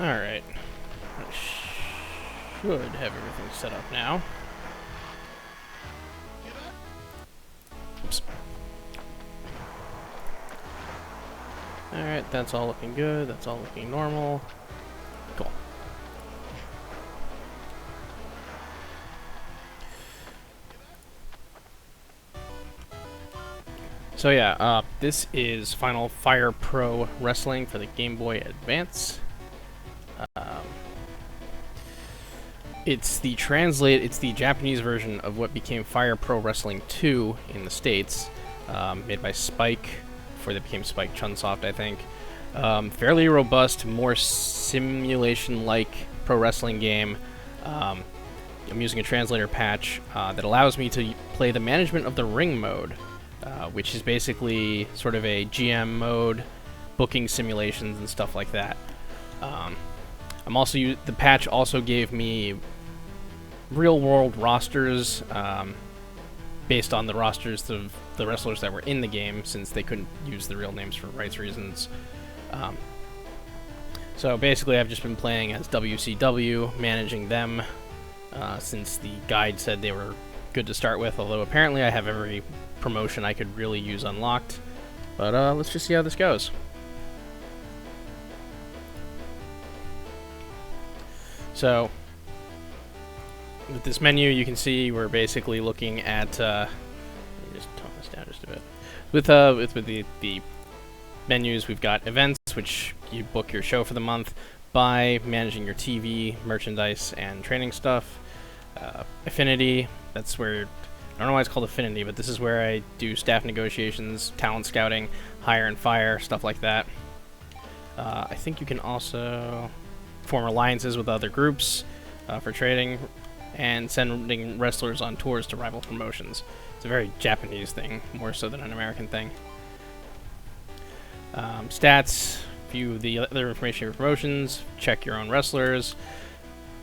Alright. I should have everything set up now. Oops. Alright, that's all looking good. That's all looking normal. Cool. So yeah, this is Final Fire Pro Wrestling for the Game Boy Advance. It's the Japanese version of what became Fire Pro Wrestling 2 in the States, made by Spike before they became Spike Chunsoft, I think. Fairly robust, more simulation-like pro wrestling game. I'm using a translator patch that allows me to play the management of the ring mode, which is basically sort of a GM mode, booking simulations and stuff like that. The patch also gave me real-world rosters based on the rosters of the wrestlers that were in the game, since they couldn't use the real names for rights reasons. So basically, I've just been playing as WCW, managing them, since the guide said they were good to start with, although apparently I have every promotion I could really use unlocked. But let's just see how this goes. So, with this menu, you can see we're basically looking at. Let me just tone this down just a bit. With the menus, we've got events, which you book your show for the month. Buy, managing your TV, merchandise, and training stuff. Affinity, that's where, I don't know why it's called Affinity, but this is where I do staff negotiations, talent scouting, hire and fire, stuff like that. I think you can also form alliances with other groups for trading, and sending wrestlers on tours to rival promotions. It's a very Japanese thing, more so than an American thing. Stats, view the other information of promotions, check your own wrestlers,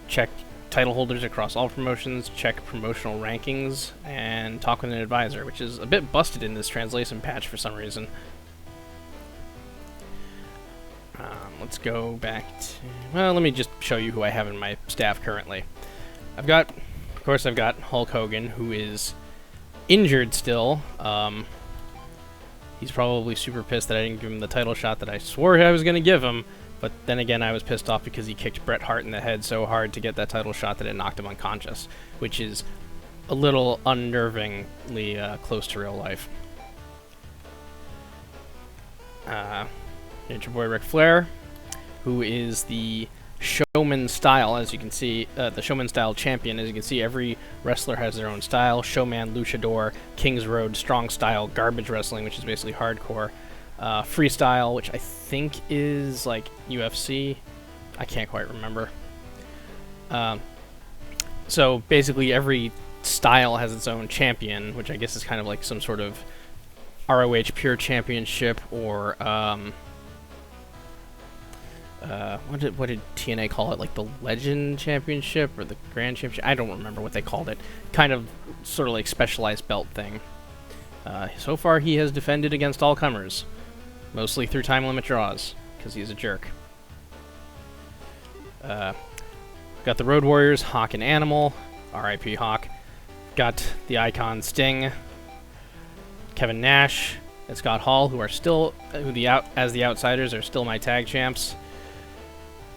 check title holders across all promotions, check promotional rankings, and talk with an advisor, which is a bit busted in this translation patch for some reason. Let's go back to... Well, let me just show you who I have in my staff currently. Of course, I've got Hulk Hogan, who is injured still. He's probably super pissed that I didn't give him the title shot that I swore I was going to give him, but then again, I was pissed off because he kicked Bret Hart in the head so hard to get that title shot that it knocked him unconscious, which is a little unnervingly close to real life. Here's your boy Ric Flair, who is the Showman style, as you can see, the Showman style champion. As you can see, every wrestler has their own style: Showman, Luchador, King's Road, Strong Style, Garbage Wrestling, which is basically hardcore, Freestyle, which I think is like UFC. I can't quite remember. So basically, every style has its own champion, which I guess is kind of like some sort of ROH Pure Championship, or what did TNA call it? Like the Legend Championship or the Grand Championship? I don't remember what they called it. Kind of, sort of like specialized belt thing. So far, he has defended against all comers, mostly through time limit draws, because he's a jerk. Got the Road Warriors, Hawk and Animal, R.I.P. Hawk. Got the Icon Sting, Kevin Nash, and Scott Hall, who are still, as the outsiders, are still my tag champs.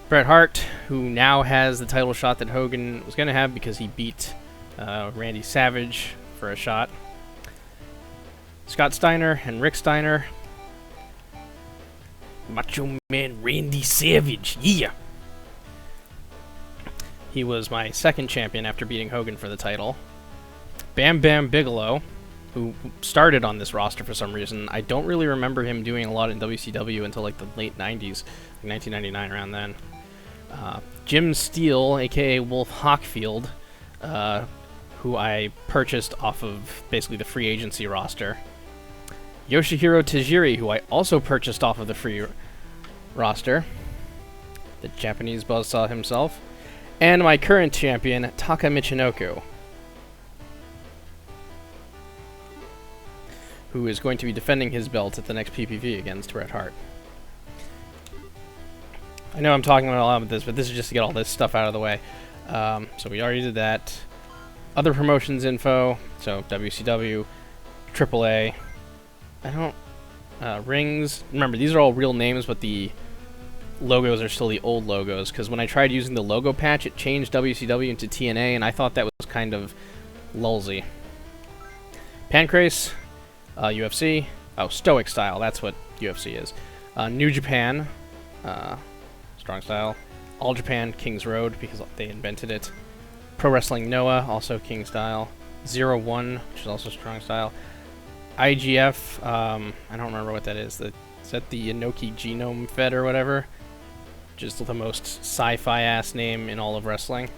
Bret Hart, who now has the title shot that Hogan was going to have because he beat Randy Savage for a shot. Scott Steiner and Rick Steiner. Macho Man Randy Savage, yeah! He was my second champion after beating Hogan for the title. Bam Bam Bigelow, who started on this roster for some reason. I don't really remember him doing a lot in WCW until like the late 90s, like 1999, around then. Jim Steele, aka Wolf Hockfield, who I purchased off of basically the free agency roster. Yoshihiro Tajiri, who I also purchased off of the free roster, the Japanese buzzsaw himself. And my current champion, Taka Michinoku, who is going to be defending his belt at the next PPV against Bret Hart. I know I'm talking about a lot of this, but this is just to get all this stuff out of the way. So we already did that. Other promotions info, so WCW, AAA. I don't... rings. Remember, these are all real names, but the logos are still the old logos, because when I tried using the logo patch, it changed WCW into TNA, and I thought that was kind of lulzy. Pancrase, UFC. Oh, Stoic Style, that's what UFC is. New Japan, Strong Style. All Japan, King's Road, because they invented it. Pro Wrestling Noah, also King Style. 01, which is also Strong Style. IGF, I don't remember what that is. Is that the Inoki Genome Fed or whatever? Just the most sci-fi ass name in all of wrestling.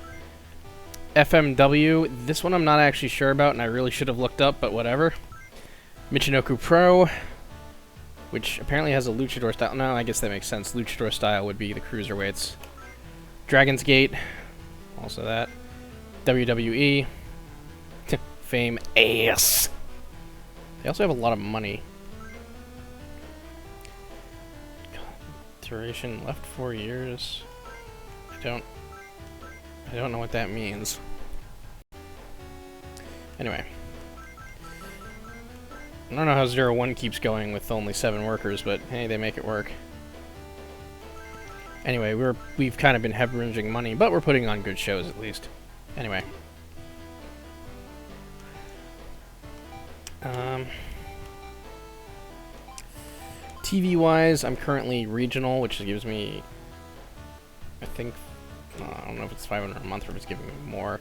FMW, this one I'm not actually sure about, and I really should have looked up, but whatever. Michinoku Pro, which apparently has a luchador style. No, I guess that makes sense. Luchador style would be the cruiserweights. Dragon's Gate, also that. WWE, Fame Ass. They also have a lot of money. Duration left 4 years. I don't know what that means. Anyway. I don't know how 01 keeps going with only 7 workers, but hey, they make it work. Anyway, we've kind of been hemorrhaging money, but we're putting on good shows at least. Anyway. TV-wise, I'm currently regional, which gives me, I think, I don't know if it's 500 a month or if it's giving me more.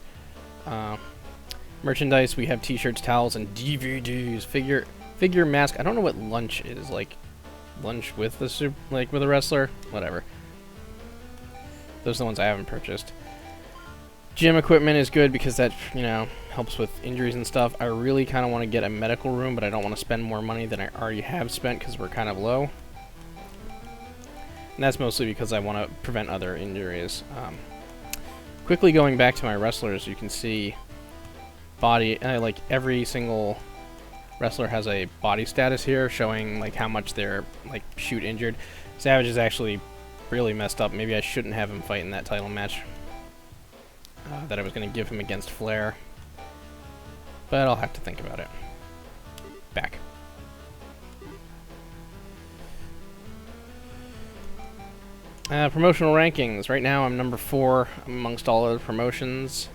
Merchandise, we have t-shirts, towels, and DVDs. Figure mask. I don't know what lunch is, like lunch with the with a wrestler, whatever. Those are the ones I haven't purchased. Gym equipment is good because that, you know, helps with injuries and stuff. I really kind of want to get a medical room, but I don't want to spend more money than I already have spent because we're kind of low. And that's mostly because I want to prevent other injuries. Quickly going back to my wrestlers, you can see body, like every single wrestler has a body status here showing like how much they're like shoot injured. Savage is actually really messed up. Maybe I shouldn't have him fight in that title match that I was going to give him against Flair. But I'll have to think about it. Back. Promotional rankings. Right now I'm number 4 amongst all other promotions.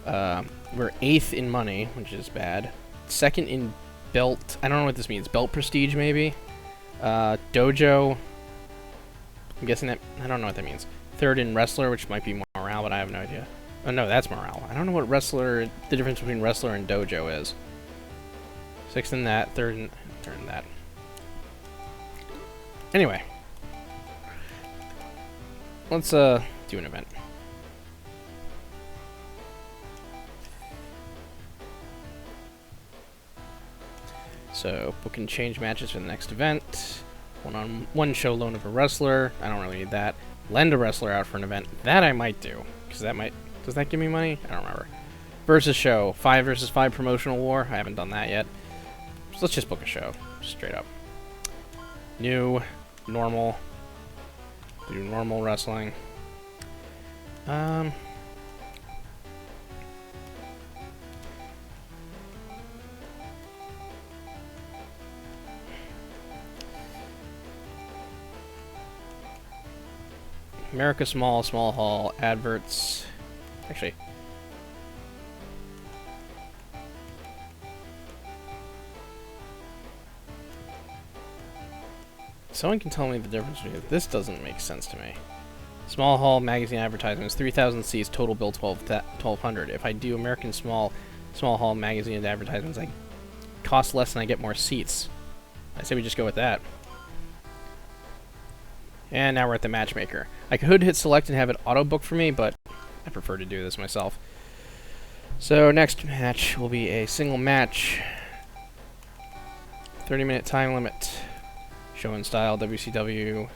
We're 8th in money, which is bad. 2nd in belt. I don't know what this means. Belt prestige, maybe? Dojo. I'm guessing that... I don't know what that means. 3rd in wrestler, which might be morale, but I have no idea. Oh, no, that's morale. I don't know what wrestler... the difference between wrestler and dojo is. 6th in that. 3rd in that. Anyway. Let's, do an event. So, book and change matches for the next event. One show loan of a wrestler. I don't really need that. Lend a wrestler out for an event. That I might do. Because that might... does that give me money? I don't remember. Versus show. 5 versus 5 promotional war. I haven't done that yet. So let's just book a show. Straight up. New. Normal. Do normal wrestling. America Small, Small Hall, adverts. Actually. Someone can tell me the difference between this. Doesn't make sense to me. Small Hall magazine advertisements, 3,000 seats, total bill 1,200. If I do American Small Hall magazine advertisements, I cost less and I get more seats. I say we just go with that. And now we're at the matchmaker. I could hit select and have it auto book for me, but I prefer to do this myself. So next match will be a single match. 30-minute time limit. Show and style, WCW.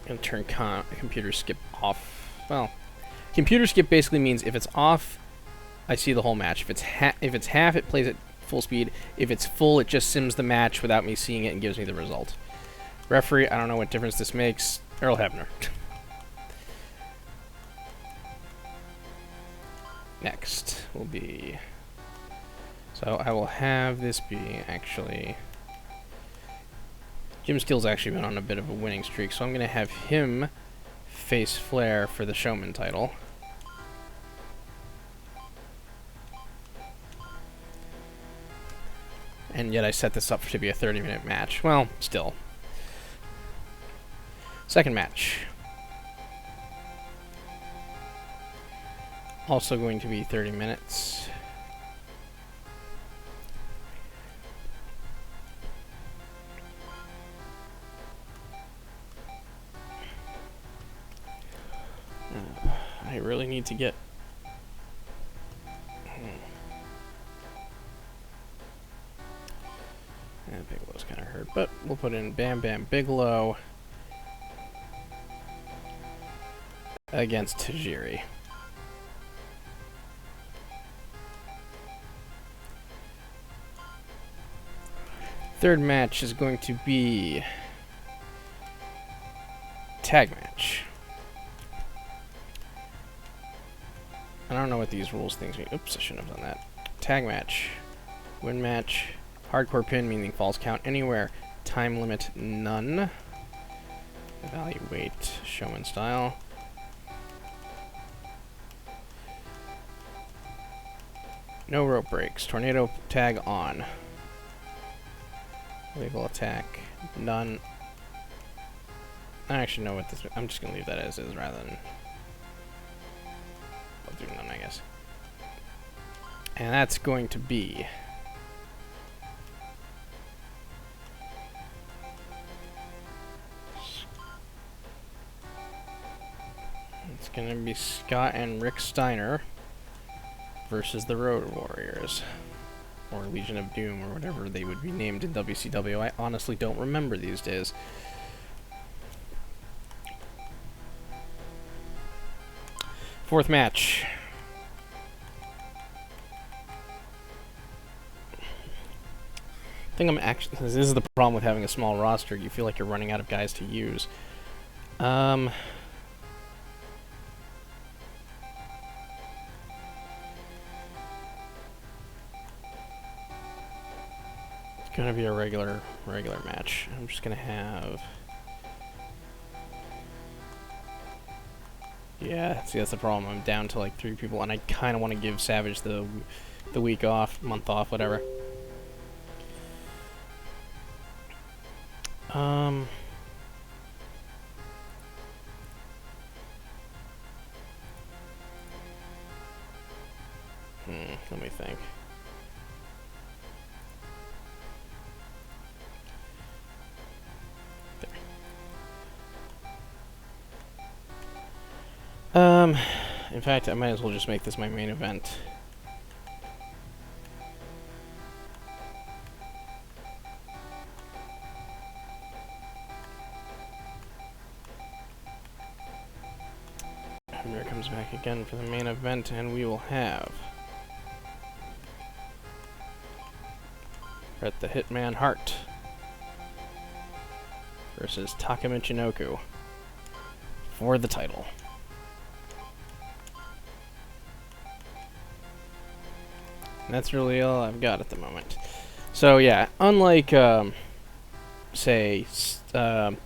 And turn computer skip off. Well, computer skip basically means if it's off, I see the whole match. If it's half, it plays at full speed. If it's full, it just sims the match without me seeing it and gives me the result. Referee, I don't know what difference this makes. Earl Hebner. Next will be... So I will have this be actually... Jim Steele's actually been on a bit of a winning streak, so I'm going to have him face Flair for the Showman title. And yet I set this up to be a 30-minute match. Well, still. Second match. Also going to be 30 minutes. I really need to get... Bigelow's kind of hurt, but we'll put in Bam Bam Bigelow against Tajiri. Third match is going to be tag match. I don't know what these rules things mean. Oops, I shouldn't have done that. Tag match. Win match. Hardcore pin, meaning falls count anywhere. Time limit, none. Evaluate Showman style. No rope breaks. Tornado tag on. Legal attack, none. I actually know what this... I'm just going to leave that as is rather than... I'll do none, I guess. And that's going to be... It's going to be Scott and Rick Steiner versus the Road Warriors. Or Legion of Doom, or whatever they would be named in WCW. I honestly don't remember these days. Fourth match. I think I'm actually... This is the problem with having a small roster. You feel like you're running out of guys to use. Gonna be a regular match. I'm just gonna have... Yeah, see, that's the problem. I'm down to like 3 people, and I kind of want to give Savage the week off, month off, whatever. Let me think. In fact, I might as well just make this my main event. Hammer comes back again for the main event, and we will have Bret the Hitman Hart versus Taka Michinoku for the title. And that's really all I've got at the moment. So yeah, unlike say the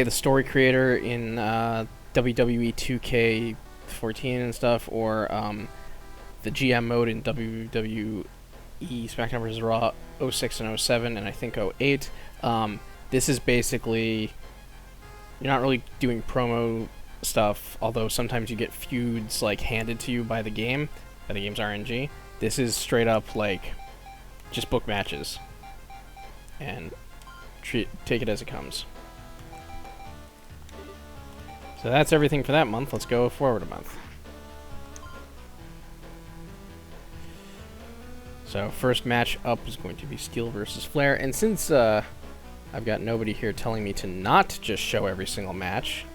story creator in WWE 2K14 and stuff, or the GM mode in WWE SmackDown vs. Raw 06 and 07, and I think 08, this is basically, you're not really doing promo stuff, although sometimes you get feuds like handed to you by the game's RNG. This is straight up like just book matches and take it as it comes. So that's everything for that month. Let's go forward a month. So first match up is going to be Steel versus Flair, and since I've got nobody here telling me to not just show every single match,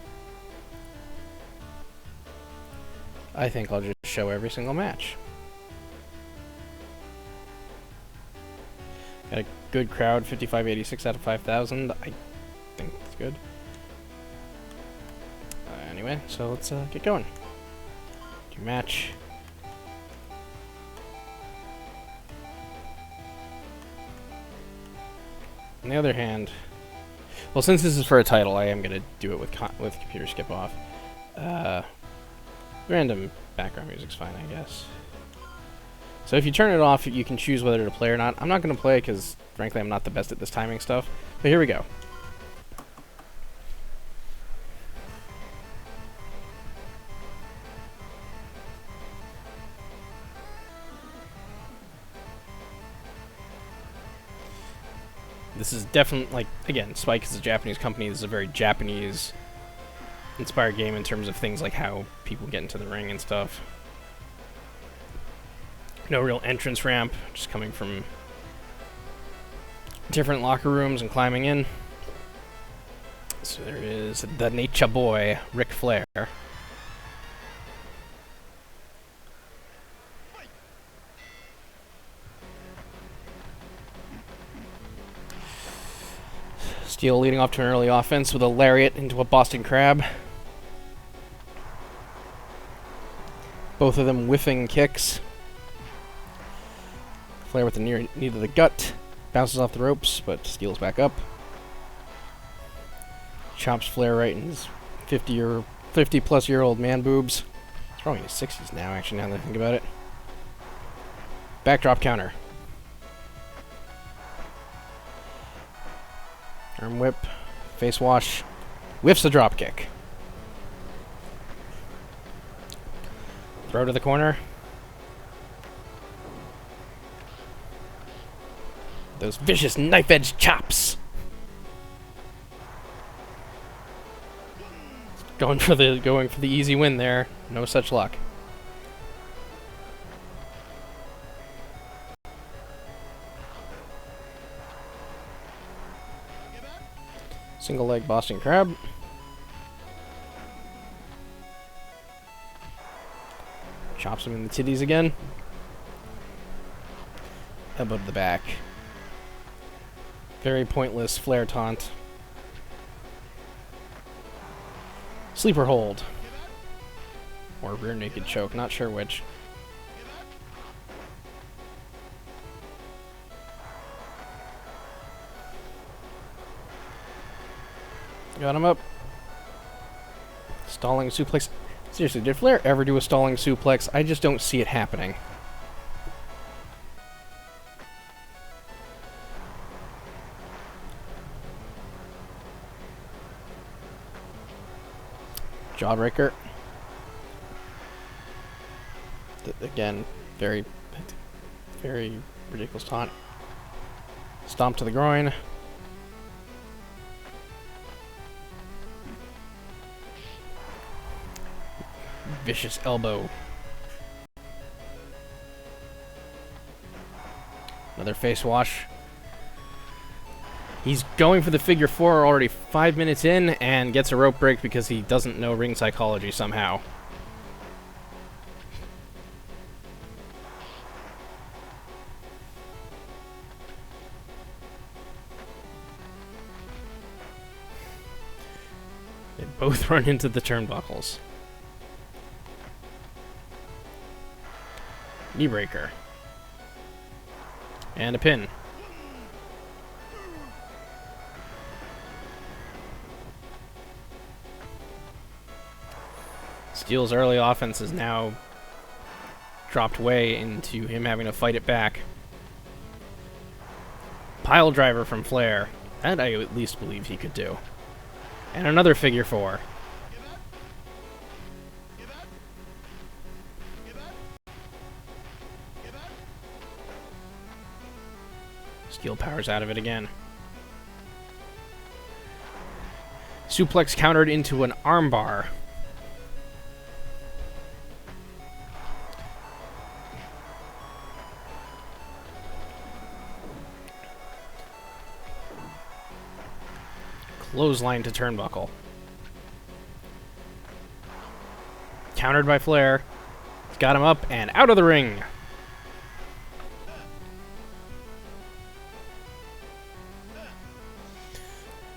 I think I'll just show every single match. Got a good crowd, 5586 out of 5,000. I think that's good. Anyway, so let's get going. Do match. On the other hand, well, since this is for a title, I am gonna do it with computer skip off. Random background music's fine, I guess. So if you turn it off, you can choose whether to play or not. I'm not gonna play because, frankly, I'm not the best at this timing stuff. But here we go. This is definitely, like, again, Spike is a Japanese company. This is a very Japanese-inspired game in terms of things like how people get into the ring and stuff. No real entrance ramp, just coming from different locker rooms and climbing in. So there is the Nature Boy, Ric Flair. Steel leading off to an early offense with a lariat into a Boston Crab. Both of them whiffing kicks. Flair with the knee to the gut. Bounces off the ropes, but Steel's back up. Chops Flair right in his 50-plus-year-old man boobs. He's probably in his 60s now, actually, now that I think about it. Backdrop counter. Arm whip. Face wash. Whiffs a drop kick. Throw to the corner. Those vicious knife-edge chops. Going for the easy win there. No such luck. Single leg Boston Crab. Chops him in the titties again. Elbow to the back. Very pointless Flair taunt. Sleeper hold. Or rear naked choke, not sure which. Got him up. Stalling suplex. Seriously, did Flair ever do a stalling suplex? I just don't see it happening. Jawbreaker. Again, very ridiculous taunt. Stomp to the groin. Vicious elbow. Another face wash. He's going for the figure four already 5 minutes in and gets a rope break because he doesn't know ring psychology somehow. They both run into the turnbuckles. Knee breaker. And a pin. Steel's early offense is now dropped way into him having to fight it back. Pile driver from Flair. That I at least believe he could do. And another figure four. Steel powers out of it again. Suplex countered into an armbar. Clothesline to turnbuckle. Countered by Flair. He's got him up and out of the ring.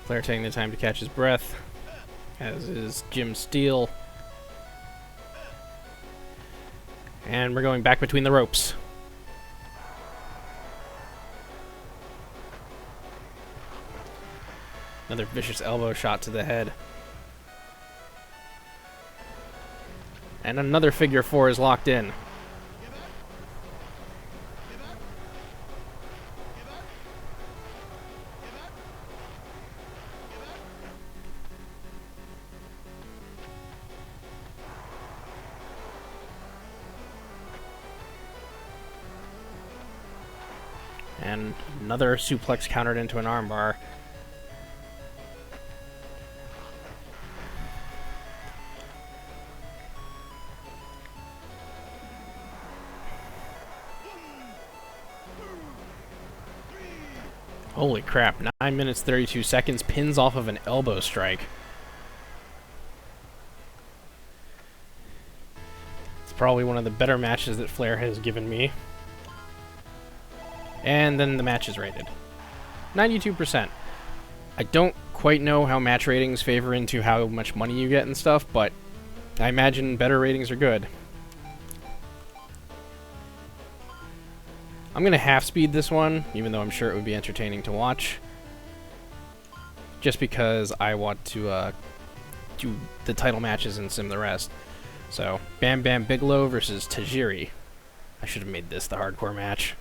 Flair taking the time to catch his breath, as is Jim Steele. And we're going back between the ropes. Another vicious elbow shot to the head. And another figure four is locked in. And another suplex countered into an armbar. Holy crap, 9 minutes 32 seconds, pins off of an elbow strike. It's probably one of the better matches that Flair has given me. And then the match is rated 92%. I don't quite know how match ratings favor into how much money you get and stuff, but I imagine better ratings are good. I'm going to half-speed this one, even though I'm sure it would be entertaining to watch. Just because I want to do the title matches and sim the rest. So, Bam Bam Bigelow versus Tajiri. I should have made this the hardcore match.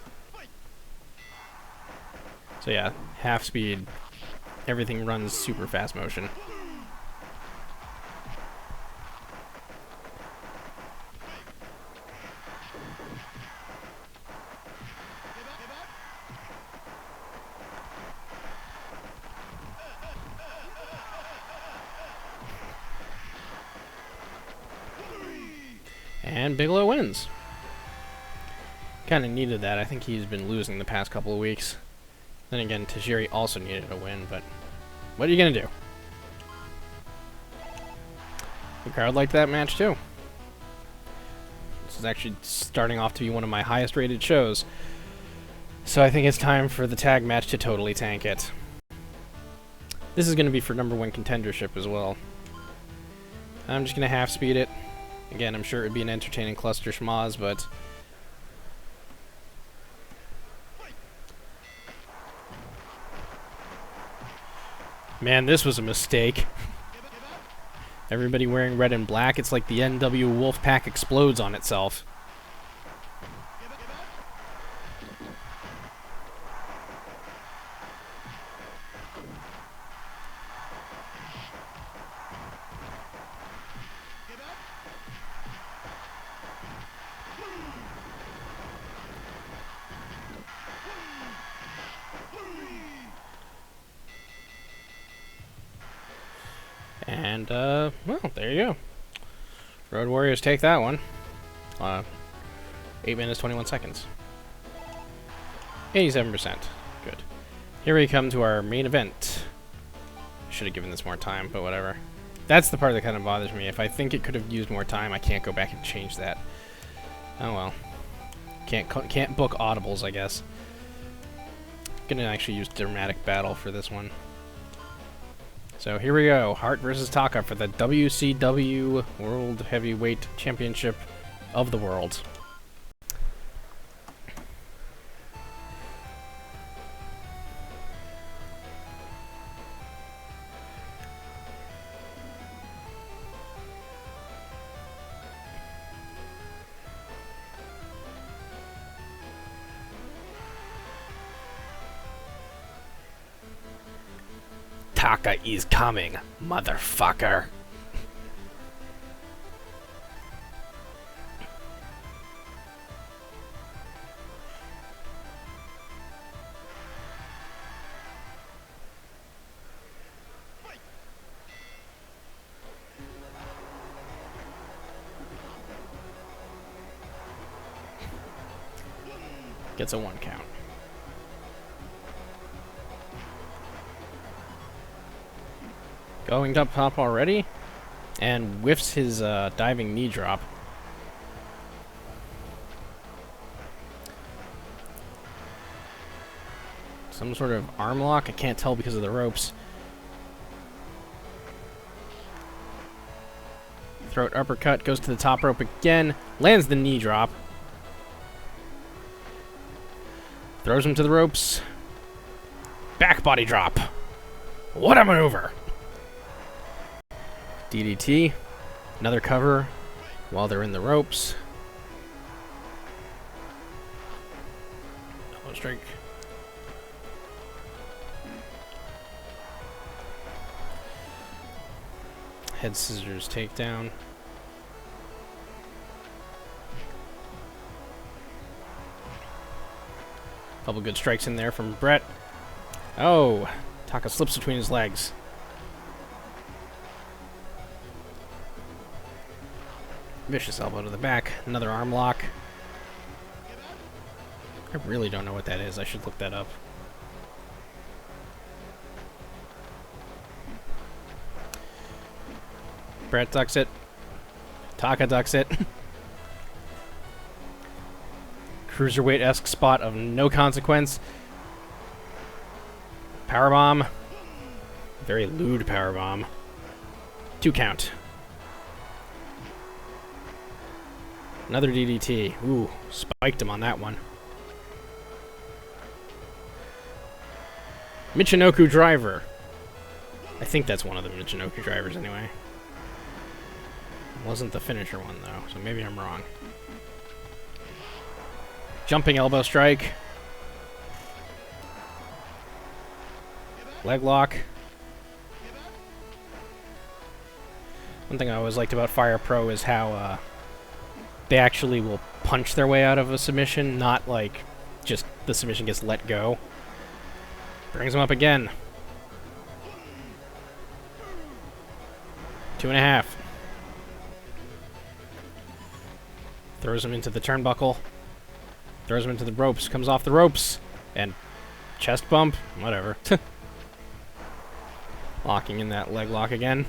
So yeah, half-speed. Everything runs super fast motion. And Bigelow wins. Kind of needed that. I think he's been losing the past couple of weeks. Then again, Tajiri also needed a win, but what are you going to do? The crowd liked that match too. This is actually starting off to be one of my highest rated shows. So I think it's time for the tag match to totally tank it. This is going to be for #1 contendership as well. I'm just going to half speed it. Again, I'm sure it would be an entertaining cluster schmoz, but man, this was a mistake. Everybody wearing red and black, it's like the NW Wolfpack explodes on itself. And, well, there you go. Road Warriors take that one. 8 minutes, 21 seconds. 87%. Good. Here we come to our main event. Should have given this more time, but whatever. That's the part that kind of bothers me. If I think it could have used more time, I can't go back and change that. Oh well. Can't book audibles, I guess. Gonna actually use Dramatic Battle for this one. So here we go, Hart versus Taka for the WCW World Heavyweight Championship of the world. Taka is coming, motherfucker. Gets a 1 count. Going up top already, and whiffs his diving knee drop. Some sort of arm lock, I can't tell because of the ropes. Throat uppercut, goes to the top rope again, lands the knee drop. Throws him to the ropes. Back body drop. What a maneuver! DDT. Another cover while they're in the ropes. Elbow strike. Head scissors takedown. Couple good strikes in there from Brett. Oh, Taka slips between his legs. Vicious elbow to the back. Another arm lock. I really don't know what that is. I should look that up. Brett ducks it. Taka ducks it. Cruiserweight-esque spot of no consequence. Powerbomb. Very lewd powerbomb. 2 count. Another DDT. Ooh, spiked him on that one. Michinoku driver. I think that's one of the Michinoku drivers anyway. Wasn't the finisher one though, so maybe I'm wrong. Jumping elbow strike. Leg lock. One thing I always liked about Fire Pro is how they actually will punch their way out of a submission, not like just the submission gets let go. Brings him up again. 2.5. Throws him into the turnbuckle. Throws him into the ropes. Comes off the ropes. And chest bump. Whatever. Locking in that leg lock again.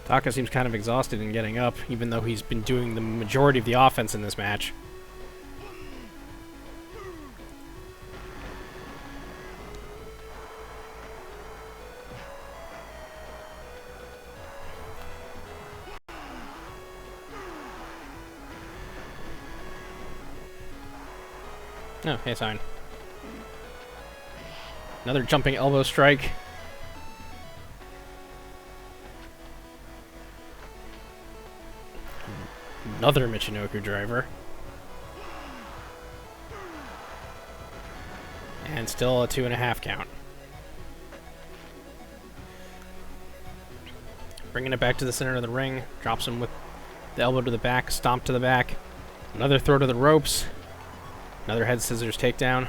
Taka seems kind of exhausted in getting up, even though he's been doing the majority of the offense in this match. Oh, hey, sign. Another jumping elbow strike. Another Michinoku driver. And still a 2.5 count. Bringing it back to the center of the ring. Drops him with the elbow to the back, stomp to the back. Another throw to the ropes. Another head scissors takedown.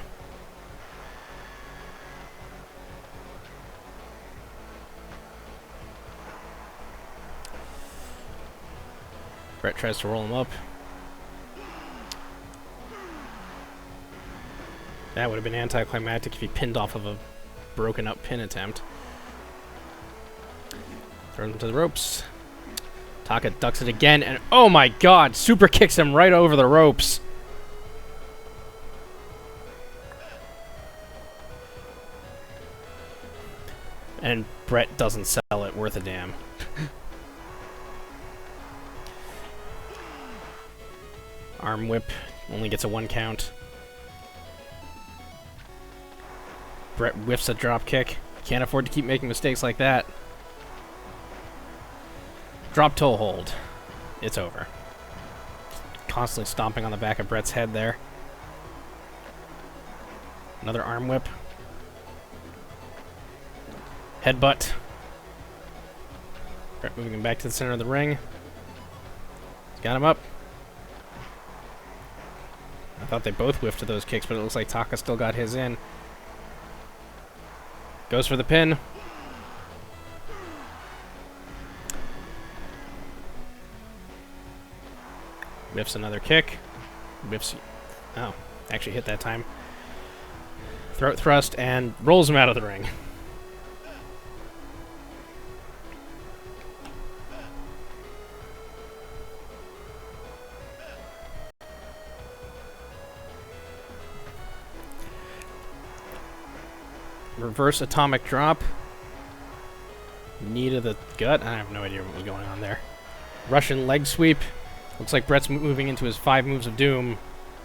Brett tries to roll him up. That would have been anticlimactic if he pinned off of a broken up pin attempt. Throws him to the ropes. Taka ducks it again, and oh my god, super kicks him right over the ropes. And Brett doesn't sell it worth a damn. Arm whip only gets a 1 count. Brett whiffs a drop kick. Can't afford to keep making mistakes like that. Drop toe hold. It's over. Constantly stomping on the back of Brett's head there. Another arm whip. Headbutt. Brett moving him back to the center of the ring. He's got him up. I thought they both whiffed to those kicks, but it looks like Taka still got his in. Goes for the pin. Whiffs another kick. Whiffs. Oh, actually hit that time. Throat thrust and rolls him out of the ring. reverse atomic drop. Knee to the gut. I have no idea what was going on there. Russian leg sweep. Looks like Brett's moving into his 5 moves of doom,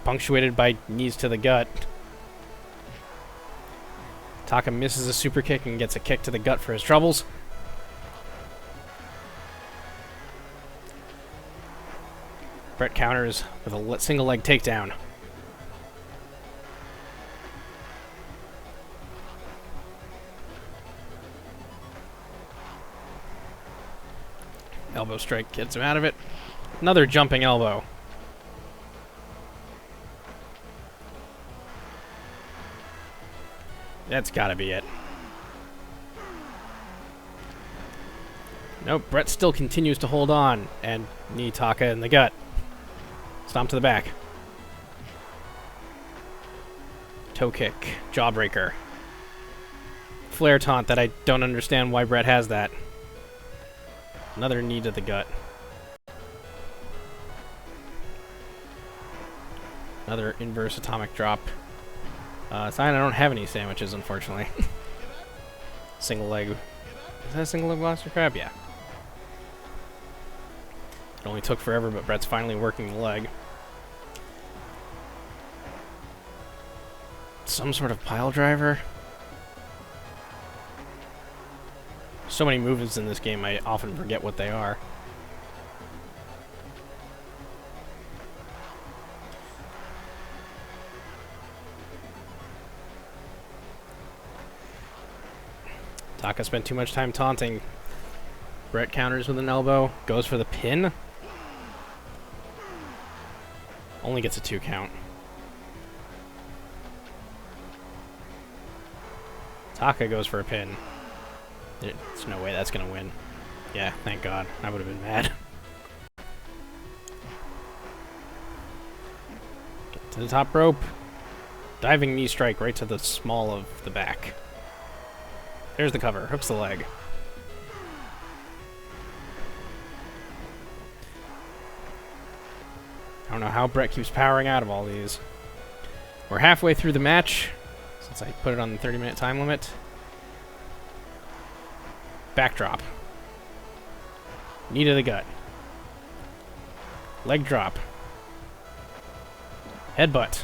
punctuated by knees to the gut. Taka misses a super kick and gets a kick to the gut for his troubles. Brett counters with a single leg takedown. Elbow strike gets him out of it. Another jumping elbow. That's gotta be it. Nope, Brett still continues to hold on, and knee Taka in the gut. Stomp to the back. Toe kick. Jawbreaker. Flare taunt that I don't understand why Brett has that. Another knee to the gut. Another inverse atomic drop. Sign I don't have any sandwiches, unfortunately. Single leg. Is that a single leg blaster crab? Yeah. It only took forever, but Brett's finally working the leg. Some sort of pile driver. So many moves in this game, I often forget what they are. Taka spent too much time taunting. Brett counters with an elbow, goes for the pin. Only gets a 2 count. Taka goes for a pin. There's no way that's gonna win. Yeah, thank God. I would have been mad. Get to the top rope. Diving knee strike right to the small of the back. There's the cover. Hooks the leg. I don't know how Brett keeps powering out of all these. We're halfway through the match, since I put it on the 30-minute time limit. Backdrop. Knee to the gut. Leg drop. Headbutt.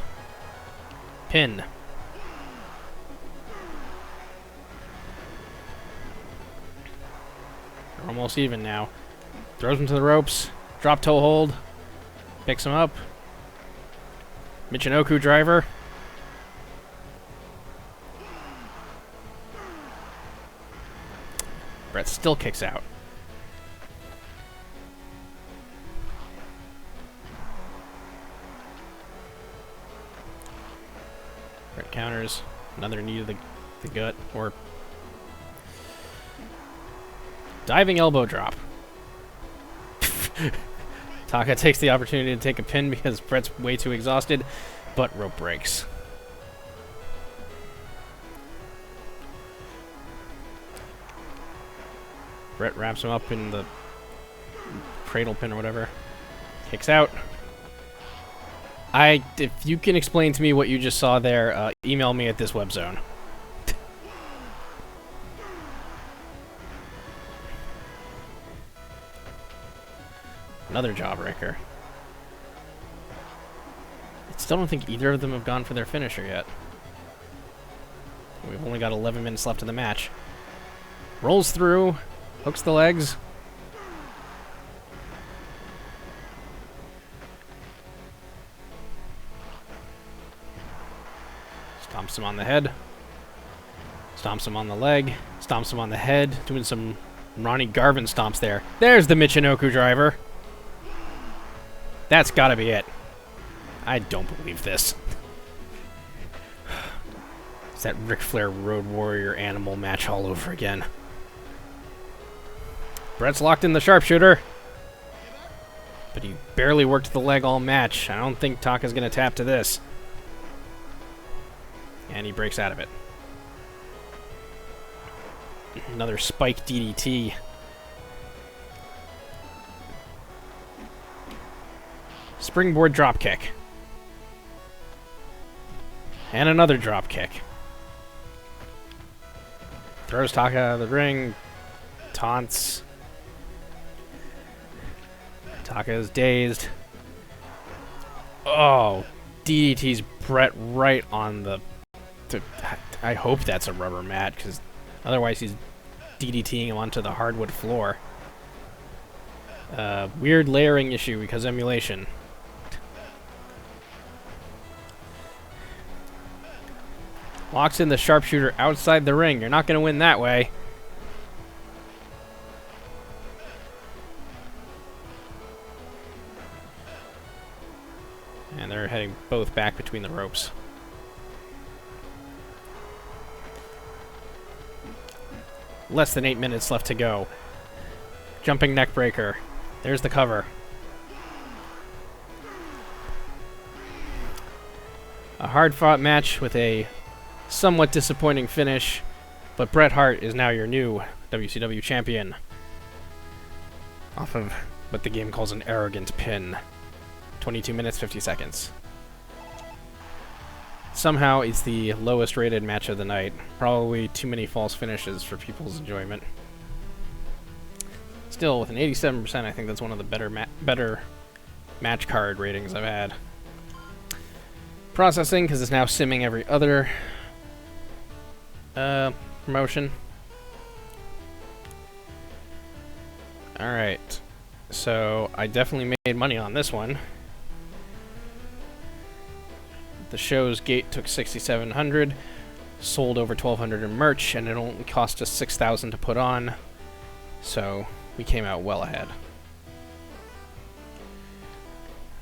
Pin. We're almost even now. Throws him to the ropes. Drop toe hold. Picks him up. Michinoku driver. Brett still kicks out. Brett counters. Another knee to the gut. Or diving elbow drop. Taka takes the opportunity to take a pin because Brett's way too exhausted, but rope breaks. Brett wraps him up in the cradle pin or whatever. Kicks out. If you can explain to me what you just saw there, email me at this web zone. Another jawbreaker. I still don't think either of them have gone for their finisher yet. We've only got 11 minutes left in the match. Rolls through, hooks the legs. Stomps him on the head. Stomps him on the leg. Stomps him on the head. Doing some Ronnie Garvin stomps there. There's the Michinoku driver. That's gotta be it. I don't believe this. It's that Ric Flair Road Warrior animal match all over again. Brett's locked in the sharpshooter. But he barely worked the leg all match. I don't think Taka's gonna tap to this. And he breaks out of it. Another spike DDT. Springboard dropkick. And another dropkick. Throws Taka out of the ring. Taunts. Taka is dazed. Oh, DDT's Brett right on the... I hope that's a rubber mat, because otherwise he's DDTing him onto the hardwood floor. Weird layering issue because emulation. Locks in the sharpshooter outside the ring. You're not going to win that way. And they're heading both back between the ropes. Less than 8 minutes left to go. Jumping neck breaker. There's the cover. A hard-fought match with a somewhat disappointing finish, but Bret Hart is now your new WCW champion. Off of what the game calls an arrogant pin. 22 minutes, 50 seconds. Somehow it's the lowest rated match of the night. Probably too many false finishes for people's enjoyment. Still, with an 87%, I think that's one of the better match card ratings I've had. Processing, because it's now simming every other promotion. Alright, so I definitely made money on this one. The show's gate took $6,700, sold over $1,200 in merch, and it only cost us $6,000 to put on, so we came out well ahead.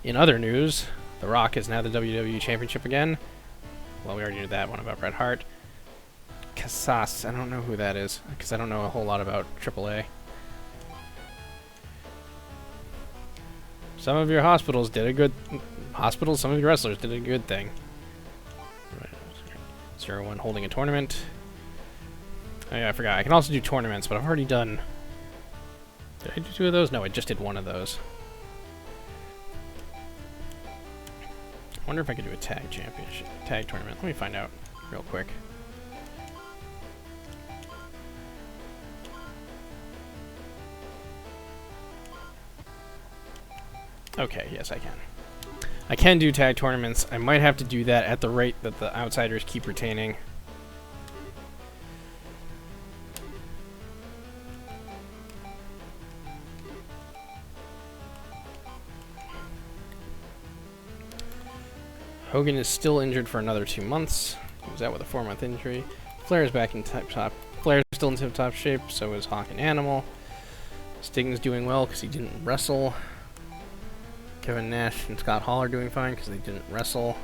In other news, The Rock is now the WWE Championship again. Well, we already knew that one about Bret Hart. Casas, I don't know who that is, because I don't know a whole lot about AAA. Some of your hospitals did a good... some of your wrestlers did a good thing. 0-1 holding a tournament. Oh yeah, I forgot. I can also do tournaments, but I've already done... Did I do 2 of those? No, I just did 1 of those. I wonder if I could do a tag championship, tag tournament. Let me find out real quick. Okay, yes I can. I can do tag tournaments. I might have to do that at the rate that the outsiders keep retaining. Hogan is still injured for another 2 months. He was out with a 4-month injury. Flair is back in tip-top. Flair's still in tip-top shape, so is Hawk and Animal. Sting's doing well because he didn't wrestle. Kevin Nash and Scott Hall are doing fine because they didn't wrestle.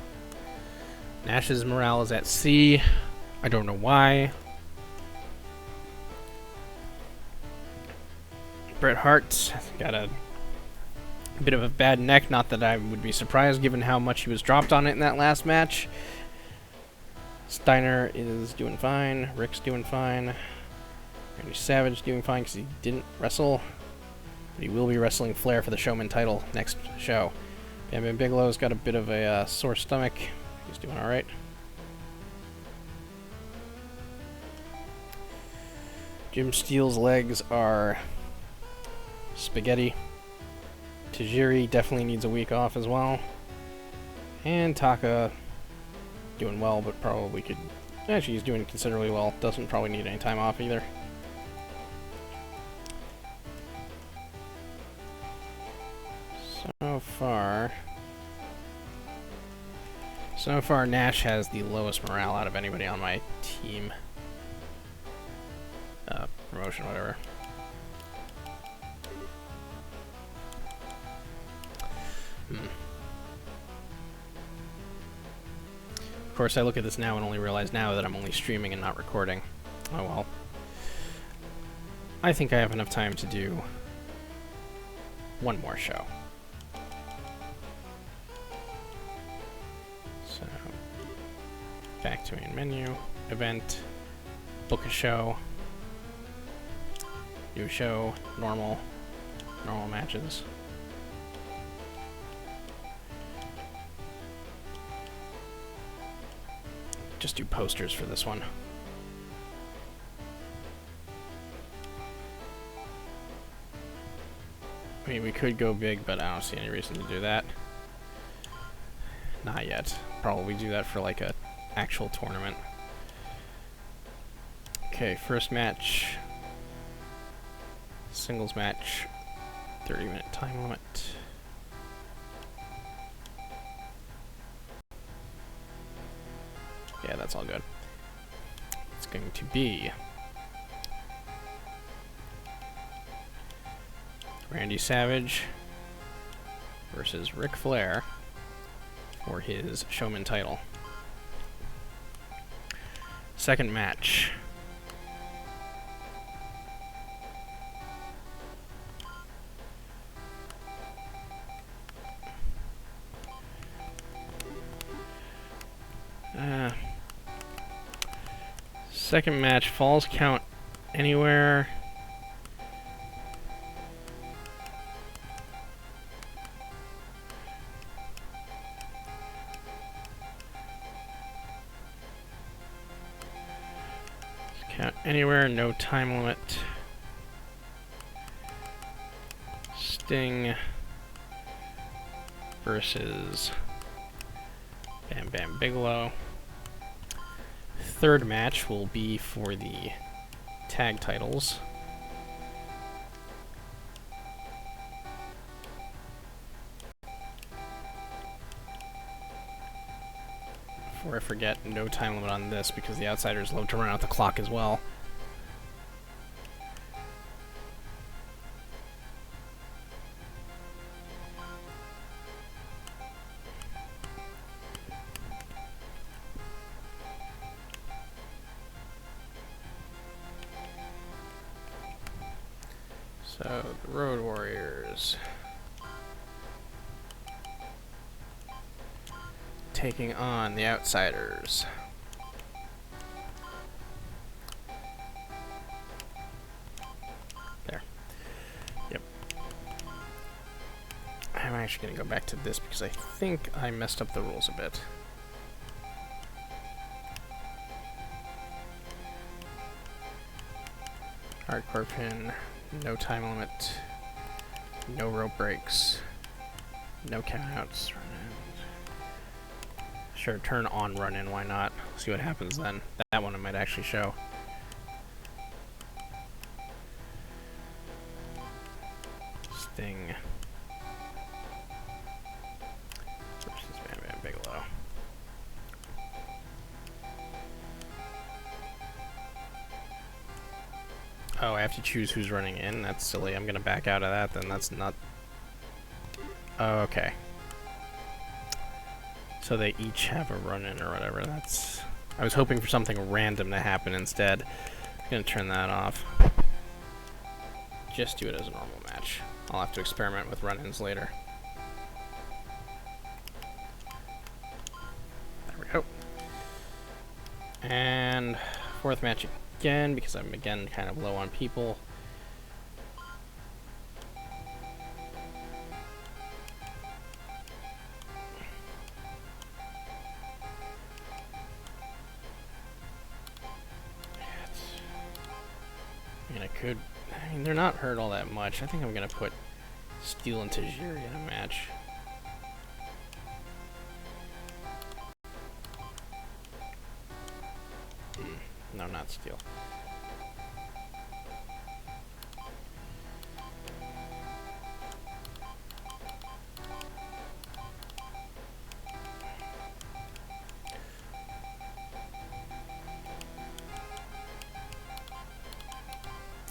Nash's morale is at C. I don't know why. Bret Hart got a bit of a bad neck, not that I would be surprised given how much he was dropped on it in that last match. Steiner is doing fine. Rick's doing fine. Randy Savage doing fine because he didn't wrestle. But he will be wrestling Flair for the Showman title next show. Bam Bam Bigelow's got a bit of a sore stomach. He's doing alright. Jim Steele's legs are spaghetti. Tajiri definitely needs a week off as well. And Taka doing well, but probably could... Actually, he's doing considerably well. Doesn't probably need any time off either. So far, Nash has the lowest morale out of anybody on my team. Promotion, whatever. Of course, I look at this now and only realize now that I'm only streaming and not recording. Oh well. I think I have enough time to do one more show. So, back to main menu, event, book a show, new show, normal matches. Just do posters for this one. I mean, we could go big, but I don't see any reason to do that. Not yet. Probably do that for like a actual tournament. Okay, first match. Singles match. 30-minute time limit. Yeah, that's all good. It's going to be Randy Savage versus Ric Flair for his Showman title. Second match. Second match, falls count anywhere. Count anywhere, no time limit. Sting versus Bam Bam Bigelow. Third match will be for the tag titles. Before I forget, no time limit on this because the Outsiders love to run out the clock as well. So, the Road Warriors taking on the Outsiders. There. Yep. I'm actually going to go back to this because I think I messed up the rules a bit. Hardcore pin. No time limit, no rope breaks, no countouts, run in. Sure, turn on run in, why not? See what happens then. That one I might actually show. Sting versus Bam Bam Bigelow. Oh, I have to choose who's running in? That's silly. I'm gonna back out of that, then that's not... Oh, okay. So they each have a run-in or whatever. That's... I was hoping for something random to happen instead. I'm gonna turn that off. Just do it as a normal match. I'll have to experiment with run-ins later. There we go. And fourth match again, because I'm again kind of low on people. I mean, they're not hurt all that much. I think I'm gonna put Steel and Tajiri in a match. No, not Steel.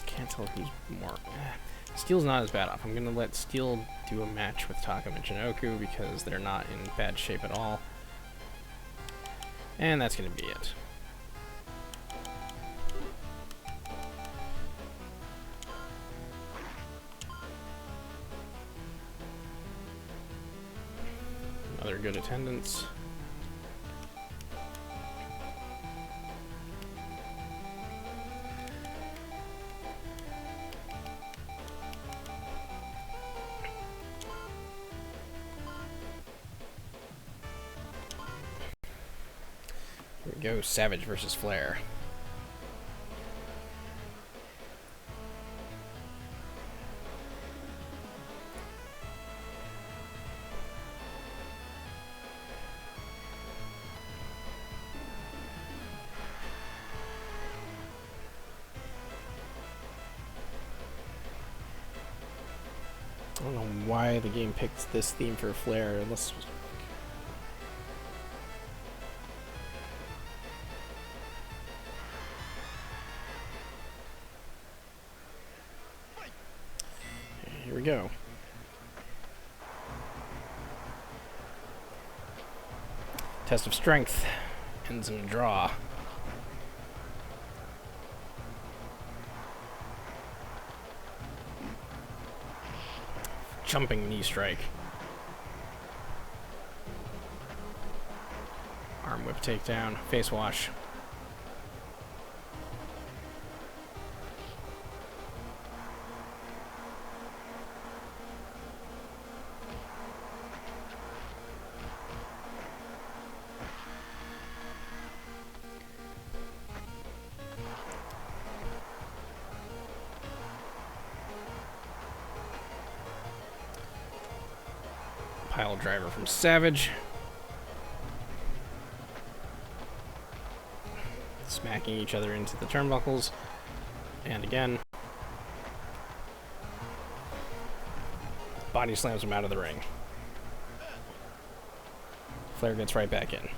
Can't tell who's more. Steel's not as bad off. I'm gonna let Steel do a match with Taka Michinoku because they're not in bad shape at all. And that's gonna be it. Another good attendance. Here we go, Savage versus Flair. why the game picked this theme for Flair. Let's here we go. Test of strength ends in a draw. Jumping knee strike. Arm whip takedown. Face wash. Pile driver from Savage. Smacking each other into the turnbuckles. And again. Body slams him out of the ring. Flair gets right back in.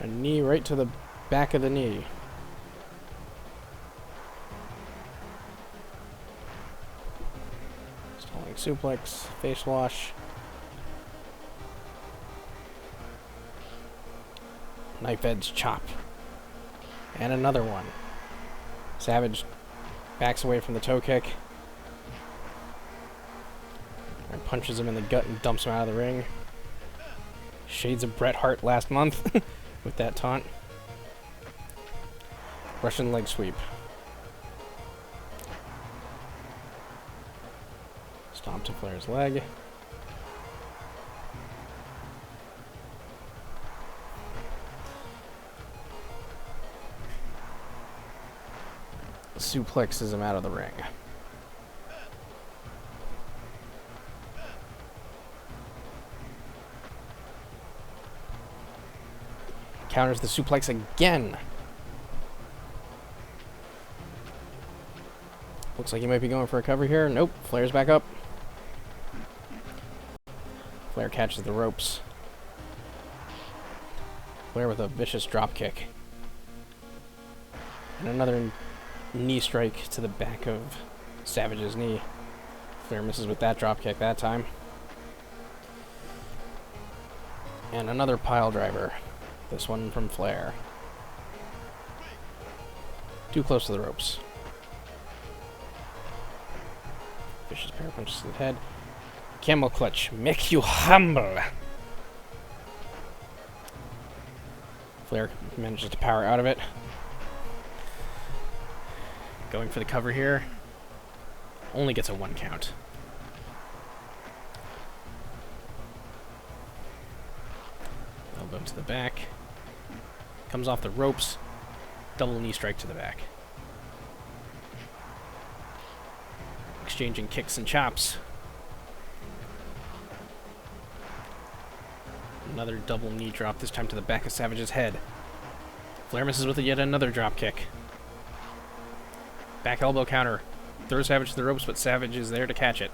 A knee right to the back of the knee. Stalling suplex, face wash. Knife edge chop. And another one. Savage backs away from the toe kick. And punches him in the gut and dumps him out of the ring. Shades of Bret Hart last month. With that taunt. Russian leg sweep. Stomp to Flair's leg. Suplexes him out of the ring. Counters the suplex again. Looks like he might be going for a cover here. Nope. Flair's back up. Flair catches the ropes. Flair with a vicious drop kick. And another knee strike to the back of Savage's knee. Flair misses with that drop kick that time. And another pile driver. This one from Flair. Too close to the ropes. Vicious pair punches to the head. Camel clutch. Make you humble. Flair manages to power out of it. Going for the cover here. Only gets a 1 count. Elbow to the back. Comes off the ropes. Double knee strike to the back. Exchanging kicks and chops. Another double knee drop, this time to the back of Savage's head. Flair misses with yet another drop kick. Back elbow counter. Throws Savage to the ropes, but Savage is there to catch it.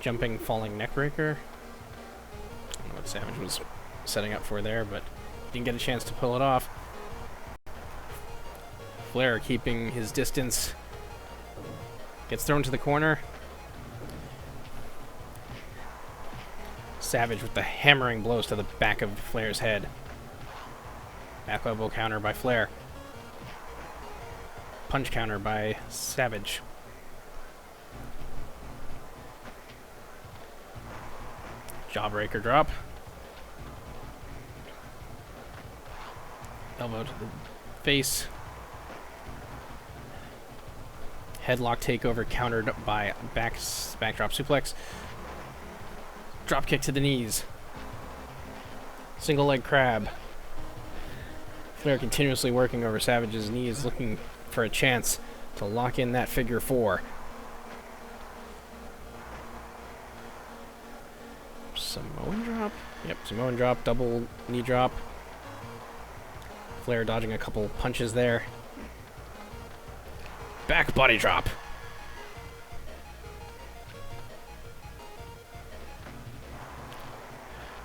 Jumping, falling neckbreaker. I don't know what Savage was setting up for there, but didn't get a chance to pull it off. Flair keeping his distance. Gets thrown to the corner. Savage with the hammering blows to the back of Flair's head. Back elbow counter by Flair. Punch counter by Savage. Jawbreaker drop. Elbow to the face. Headlock takeover countered by backdrop suplex. Drop kick to the knees. Single leg crab. Flair continuously working over Savage's knees, looking for a chance to lock in that figure 4. Samoan drop? Yep, Samoan drop, double knee drop. Flair dodging a couple punches there. Back body drop.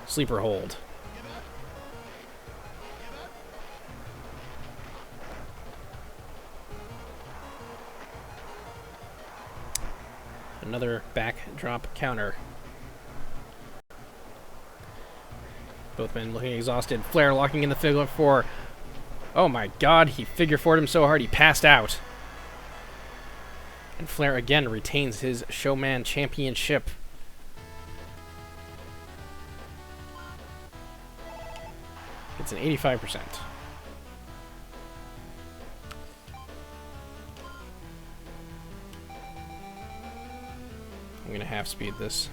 Sleeper hold. Another back drop counter. Both men looking exhausted. Flair locking in the figure four. Oh my god, he figure foured him so hard he passed out. And Flair again retains his Showman Championship. It's an 85%. I'm gonna half speed this.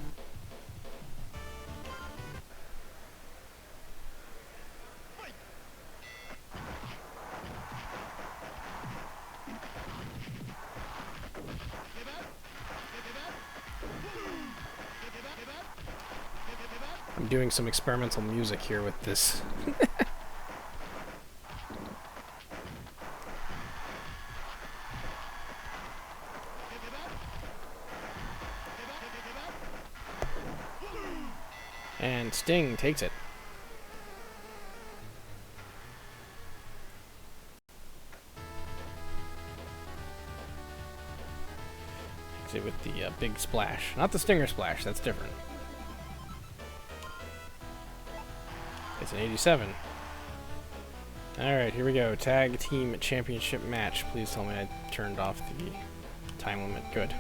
I'm doing some experimental music here with this. And Sting takes it. Takes it with the big splash. Not the Stinger splash, that's different. It's an 87. Alright, here we go. Tag Team Championship match. Please tell me I turned off the time limit. Good.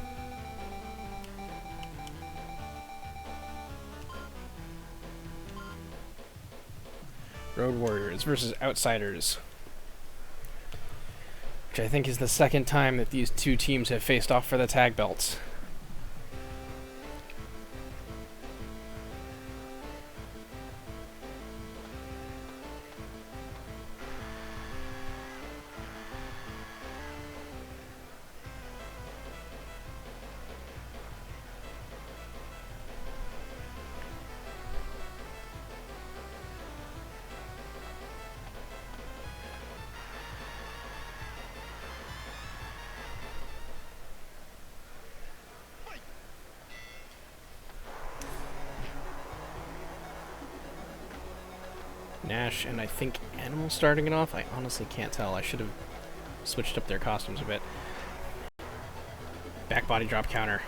Road Warriors versus Outsiders. Which I think is the second time that these two teams have faced off for the tag belts. Nash and I think Animal starting it off. I honestly can't tell. I should have switched up their costumes a bit. Back body drop counter.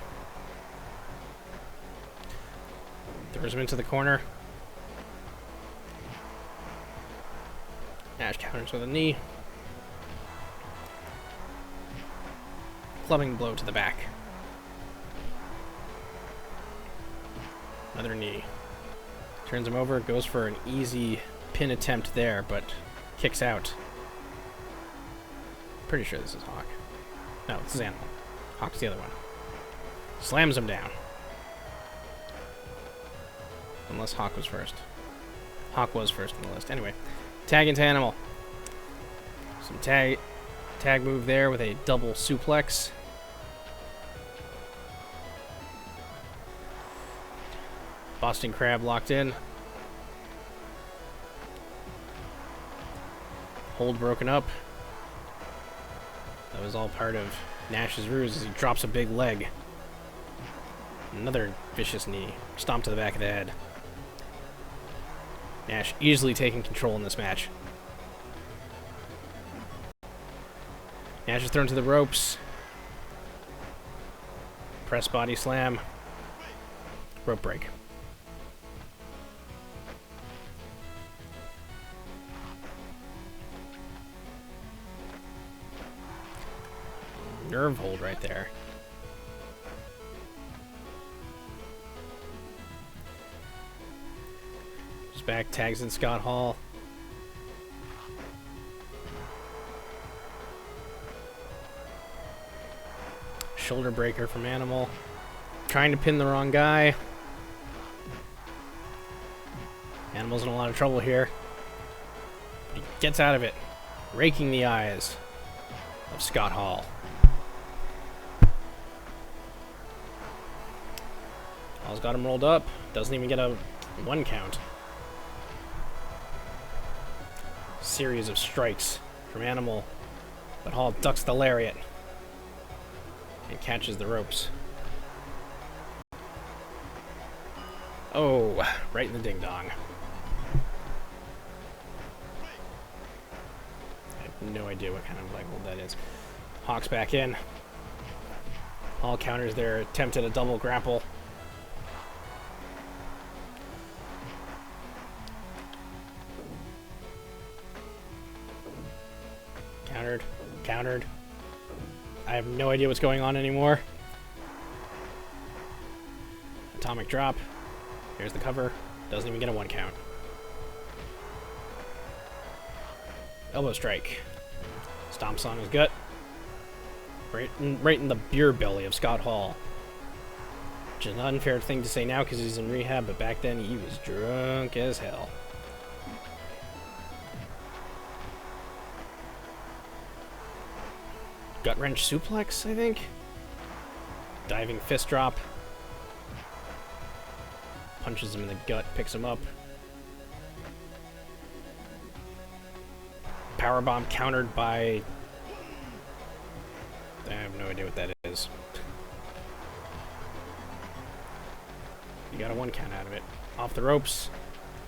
Throws him into the corner. Nash counters with a knee. Clubbing blow to the back. Another knee. Turns him over, goes for an easy pin attempt there, but kicks out. Pretty sure this is Hawk. No, this is Animal. Hawk's the other one. Slams him down. Unless Hawk was first. Hawk was first on the list. Anyway, tag into Animal. Some tag move there with a double suplex. Boston Crab locked in. Hold broken up. That was all part of Nash's ruse as he drops a big leg. Another vicious knee. Stomp to the back of the head. Nash easily taking control in this match. Nash is thrown to the ropes. Press body slam. Rope break. Nerve hold right there. Just back, tags in Scott Hall. Shoulder breaker from Animal. Trying to pin the wrong guy. Animal's in a lot of trouble here. But he gets out of it, raking the eyes of Scott Hall. Hall's got him rolled up. Doesn't even get a 1 count. Series of strikes from Animal, but Hall ducks the lariat and catches the ropes. Oh, right in the ding-dong. I have no idea what kind of leg hold that is. Hawk's back in. Hall counters their attempt at a double grapple. Countered. Countered. I have no idea what's going on anymore. Atomic drop. Here's the cover. Doesn't even get a 1 count. Elbow strike. Stomps on his gut. Right in the beer belly of Scott Hall. Which is an unfair thing to say now because he's in rehab, but back then he was drunk as hell. Gut wrench suplex, I think. Diving fist drop. Punches him in the gut, picks him up. Powerbomb countered by... I have no idea what that is. You got a 1 count out of it. Off the ropes.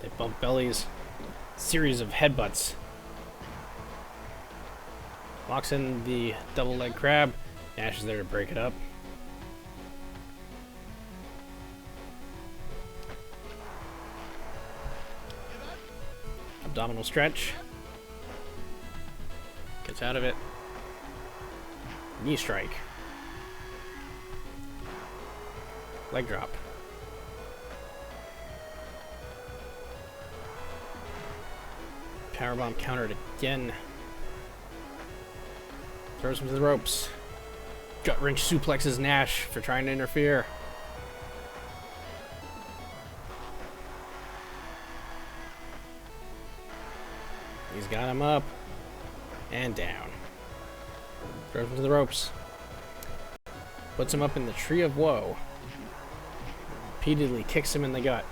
They bump bellies. Series of headbutts. Locks in the double leg crab. Nash is there to break it up. Abdominal stretch. Gets out of it. Knee strike. Leg drop. Powerbomb countered again. Throws him to the ropes. Gut wrench suplexes Nash for trying to interfere. He's got him up and down. Throws him to the ropes. Puts him up in the Tree of Woe. Repeatedly kicks him in the gut.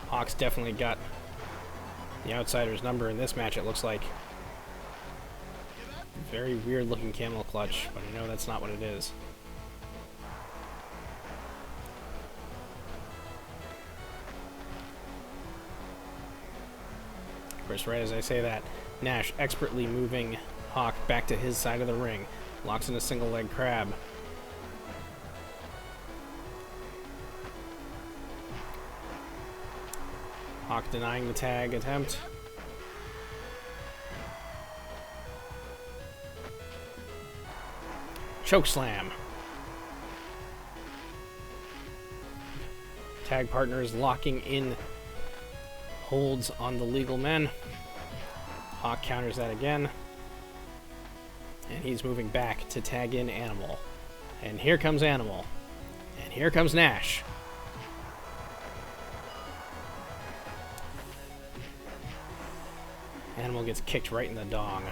Hawk's definitely got the outsider's number in this match, it looks like. Very weird looking camel clutch, but I know that's not what it is. Of course, right as I say that, Nash expertly moving Hawk back to his side of the ring. Locks in a single leg crab. Hawk denying the tag attempt. Choke slam. Tag partners locking in holds on the legal men. Hawk counters that again. And he's moving back to tag in Animal. And here comes Animal. And here comes Nash. Animal gets kicked right in the dong.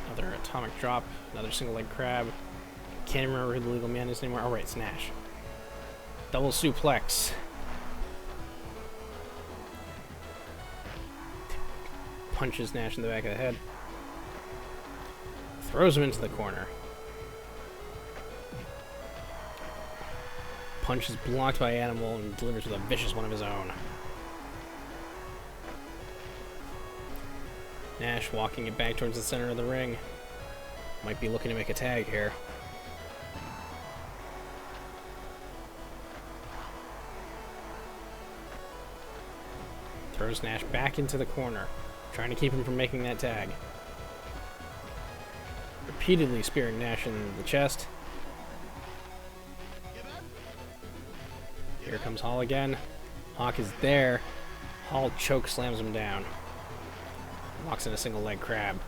Another atomic drop, another single leg crab. Can't remember who the legal man is anymore. Oh, right, it's Nash. Double suplex. Punches Nash in the back of the head. Throws him into the corner. Punch is blocked by Animal and delivers with a vicious one of his own. Nash walking it back towards the center of the ring. Might be looking to make a tag here. Throws Nash back into the corner, trying to keep him from making that tag. Repeatedly spearing Nash in the chest. Here comes Hall again. Hawk is there. Hall choke slams him down. Locks in a single leg crab.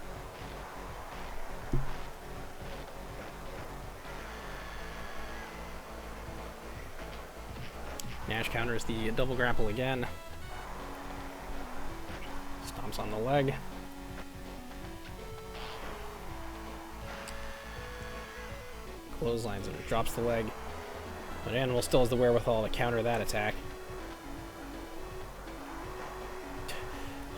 Nash counters the double grapple again. Stomps on the leg. Clotheslines him, drops the leg. But Animal still has the wherewithal to counter that attack.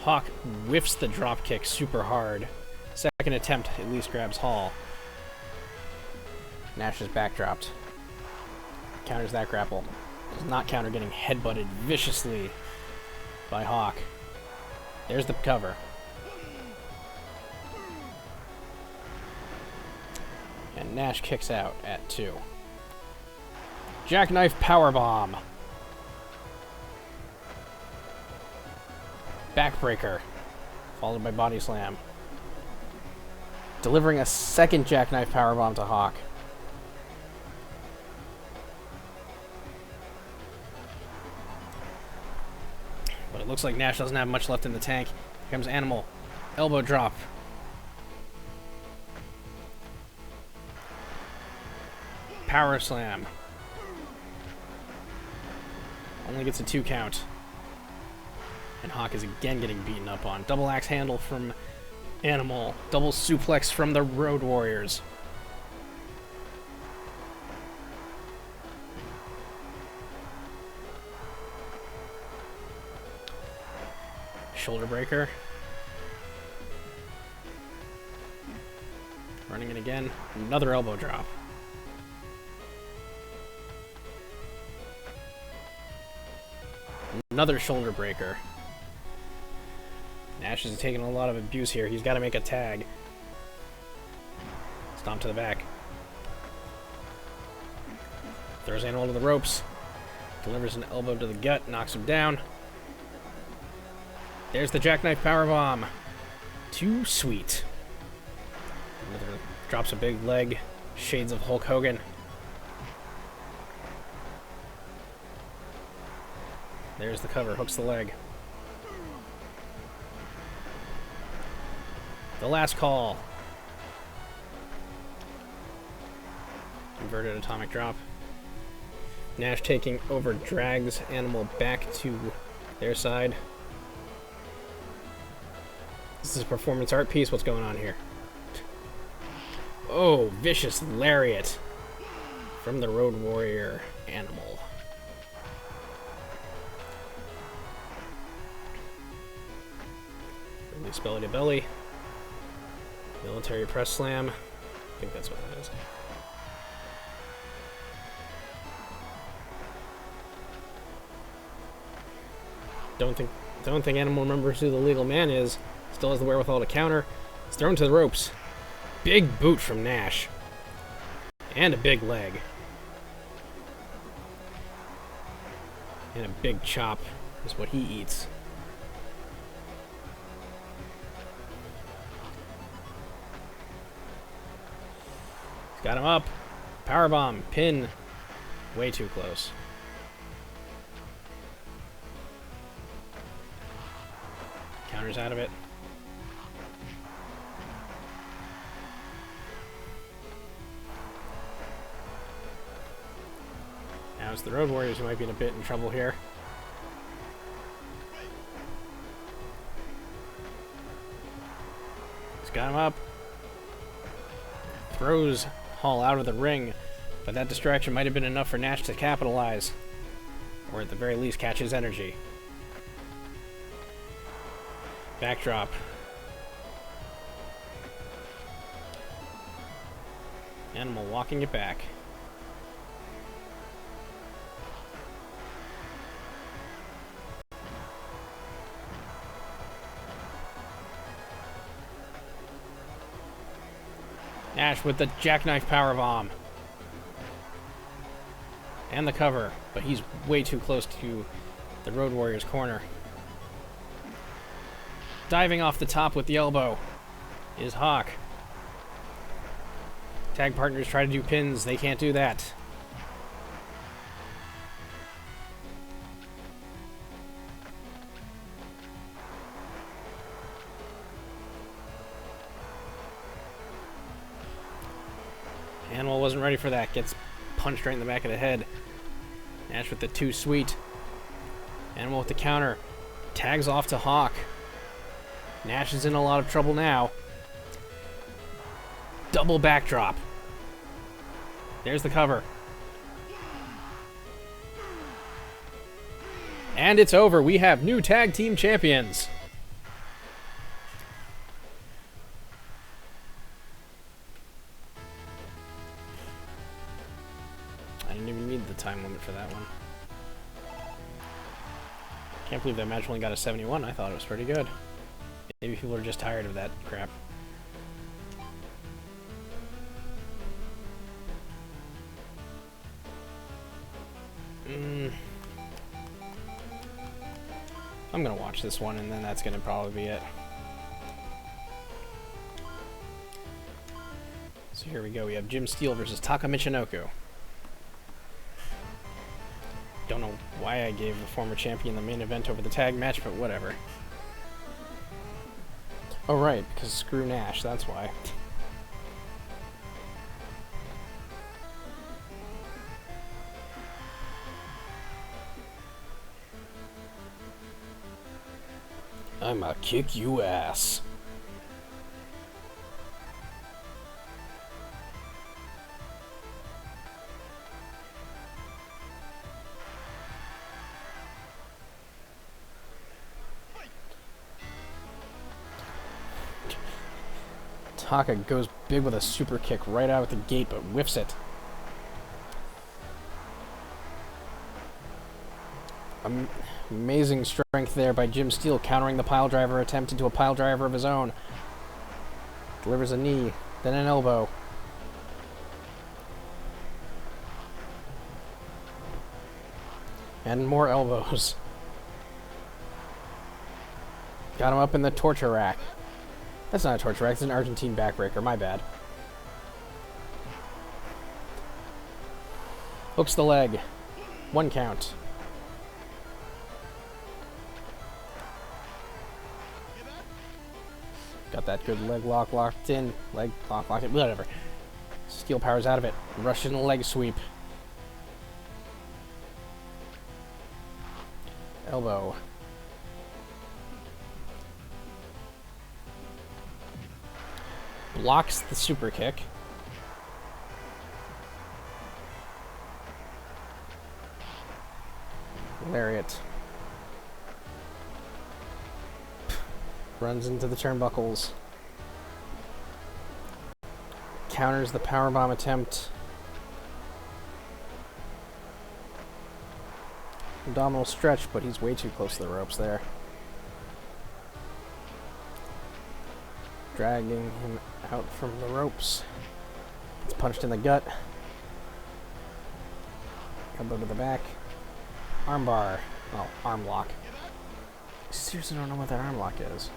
Hawk whiffs the drop kick super hard. Second attempt at least grabs Hall. Nash is backdropped. Counters that grapple. Does not counter getting headbutted viciously by Hawk. There's the cover. And Nash kicks out at 2. Jackknife powerbomb. Backbreaker. Followed by body slam. Delivering a second jackknife powerbomb to Hawk. But it looks like Nash doesn't have much left in the tank. Here comes Animal. Elbow drop. Power slam. Only gets a 2 count. And Hawk is again getting beaten up on. Double axe handle from Animal. Double suplex from the Road Warriors. Shoulder breaker. Running it again. Another elbow drop. Another shoulder breaker. Nash is taking a lot of abuse here. He's got to make a tag. Stomp to the back. Throws Animal to the ropes. Delivers an elbow to the gut. Knocks him down. There's the jackknife powerbomb. Too sweet. Another drops a big leg. Shades of Hulk Hogan. There's the cover. Hooks the leg. The last call. Inverted atomic drop. Nash taking over, drags Animal back to their side. This is a performance art piece. What's going on here? Oh, vicious lariat from the Road Warrior Animal. Release belly to belly. Military press slam. I think that's what that is. Don't think Animal remembers who the legal man is. Still has the wherewithal to counter. It's thrown to the ropes. Big boot from Nash. And a big leg. And a big chop is what he eats. He's got him up. Powerbomb. Pin. Way too close. Counters out of it. Now it's the Road Warriors who might be in a bit in trouble here. He's got him up. Throws Hall out of the ring, but that distraction might have been enough for Nash to capitalize. Or at the very least catch his energy. Backdrop. Animal walking it back. Nash with the jackknife powerbomb. And the cover, but he's way too close to the Road Warrior's corner. Diving off the top with the elbow is Hawk. Tag partners try to do pins. They can't do that. wasn't ready for that. Gets punched right in the back of the head. Nash with the too sweet. Animal with the counter. Tags off to Hawk. Nash is in a lot of trouble now. Double backdrop. There's the cover. And it's over. We have new tag team champions. I didn't even need the time limit for that one. Can't believe that match only got a 71. I thought it was pretty good. Maybe people are just tired of that crap. I'm gonna watch this one, and then that's gonna probably be it. So here we go. We have Jim Steele versus Taka Michinoku. Don't know why I gave the former champion the main event over the tag match, but whatever. Oh right, because screw Nash, that's why. I'ma kick you ass. Taka goes big with a super kick right out of the gate, but whiffs it. Amazing strength there by Jim Steele, countering the pile driver attempt into a pile driver of his own. Delivers a knee, then an elbow. And more elbows. Got him up in the torture rack. That's not a torture rack, it's an Argentine backbreaker, my bad. Hooks the leg. 1 count. Got that good leg lock locked in. Leg lock locked in. Whatever. Steel powers out of it. Russian leg sweep. Elbow. Blocks the super kick. Lariat. Runs into the turnbuckles. Counters the powerbomb attempt. Abdominal stretch, but he's way too close to the ropes there. Dragging him out from the ropes. Gets punched in the gut. Elbow to the back. Armbar. Oh, arm lock. I seriously don't know what that arm lock is.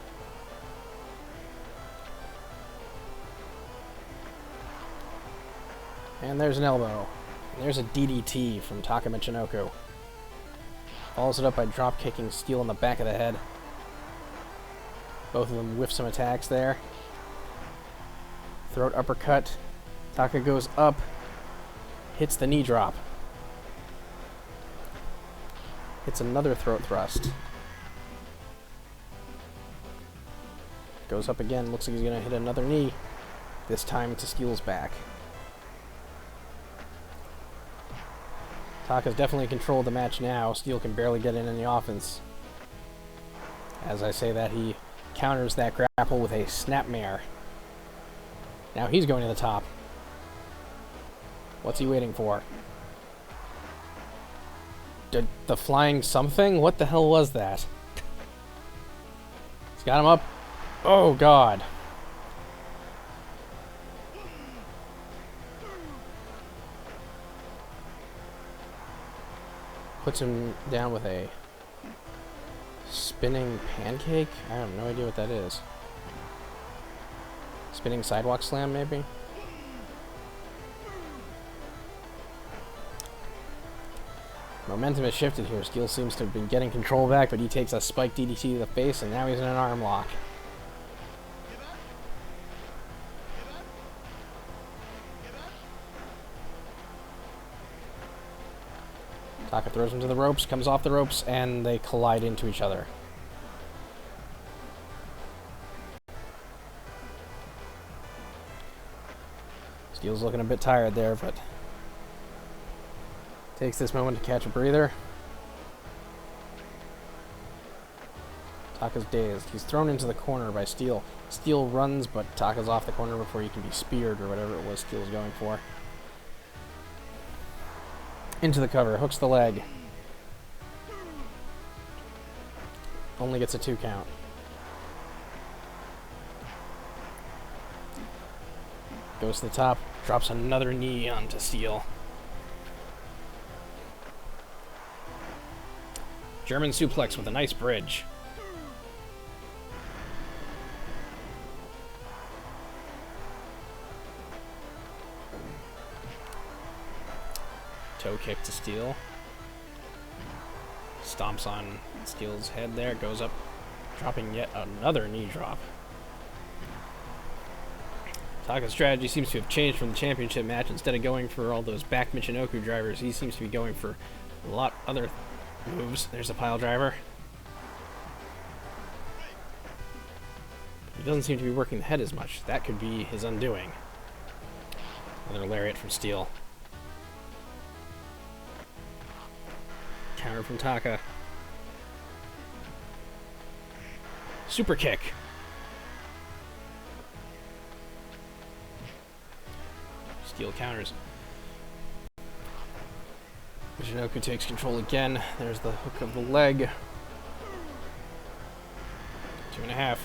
And there's an elbow. And there's a DDT from Taka Michinoku. Follows it up by drop kicking Steele in the back of the head. Both of them whiff some attacks there. Throat uppercut. Taka goes up. Hits the knee drop. Hits another throat thrust. Goes up again. Looks like he's going to hit another knee. This time to Steele's back. Taka's definitely in control of the match now. Steele can barely get in the offense. As I say that, he counters that grapple with a snapmare. Now he's going to the top. What's he waiting for? The flying something? What the hell was that? He's got him up. Oh, God. Puts him down with a spinning pancake? I have no idea what that is. Spinning sidewalk slam, maybe? Momentum has shifted here. Steele seems to have been getting control back, but he takes a spike DDT to the face, and now he's in an arm lock. Taka throws him to the ropes, comes off the ropes, and they collide into each other. Steel's looking a bit tired there, but takes this moment to catch a breather. Taka's dazed. He's thrown into the corner by Steel. Steel runs, but Taka's off the corner before he can be speared or whatever it was Steel's going for. Into the cover, hooks the leg. Only gets a 2 count. Goes to the top, drops another knee onto Steel. German suplex with a nice bridge. Toe kick to Steel. Stomps on Steel's head there, goes up, dropping yet another knee drop. Taka's strategy seems to have changed from the championship match. Instead of going for all those back Michinoku drivers, he seems to be going for a lot other moves. There's a pile driver. He doesn't seem to be working the head as much. That could be his undoing. Another lariat from Steel. Counter from Taka. Super kick. Steel counters. Michinoku takes control again. There's the hook of the leg. 2.5.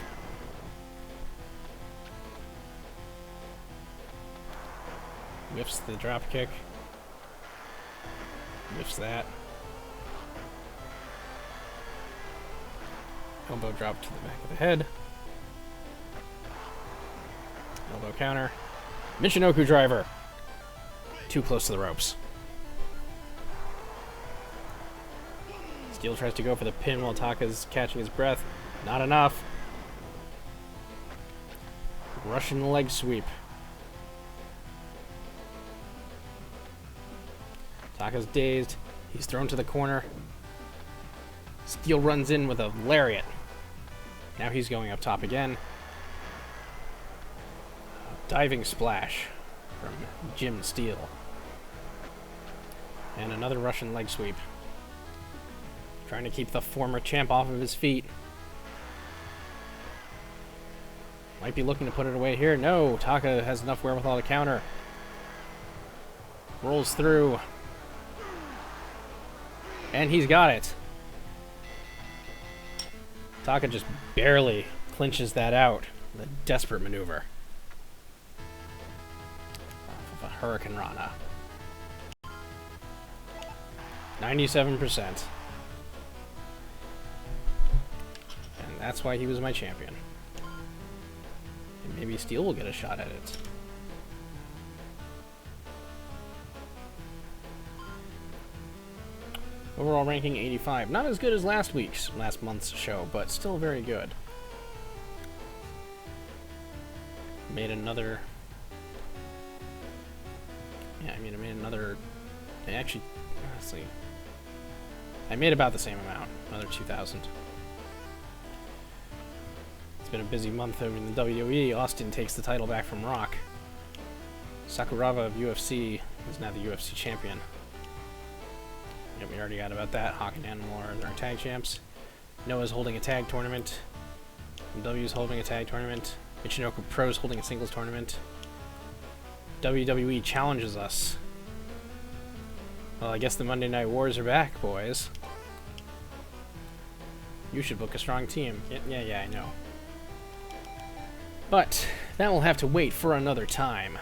Whiffs the drop kick. Whiffs that. Elbow drop to the back of the head. Elbow counter. Michinoku driver. Too close to the ropes. Steel tries to go for the pin while Taka's catching his breath. Not enough. Russian leg sweep. Taka's dazed. He's thrown to the corner. Steel runs in with a lariat. Now he's going up top again. Diving splash from Jim Steel. And another Russian leg sweep. Trying to keep the former champ off of his feet. Might be looking to put it away here. No, Taka has enough wherewithal to counter. Rolls through. And he's got it. Taka just barely clinches that out. The desperate maneuver. Off of a Hurricane Rana. 97%. And that's why he was my champion. And maybe Steel will get a shot at it. Overall ranking 85. Not as good as last month's show, but still very good. Made another... Yeah, I made another... Actually, honestly... I made about the same amount. Another 2,000. It's been a busy month over in the WWE. Austin takes the title back from Rock. Sakuraba of UFC is now the UFC champion. Yep, we already got about that. Hawk and Animal are our tag champs. Noah's holding a tag tournament. MW's holding a tag tournament. Michinoku Pro's holding a singles tournament. WWE challenges us. Well, I guess the Monday Night Wars are back, boys. You should book a strong team. Yeah, I know. But that will have to wait for another time.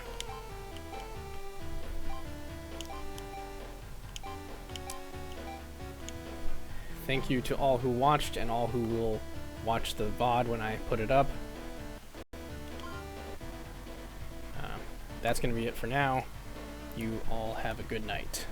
Thank you to all who watched and all who will watch the VOD when I put it up. That's going to be it for now. You all have a good night.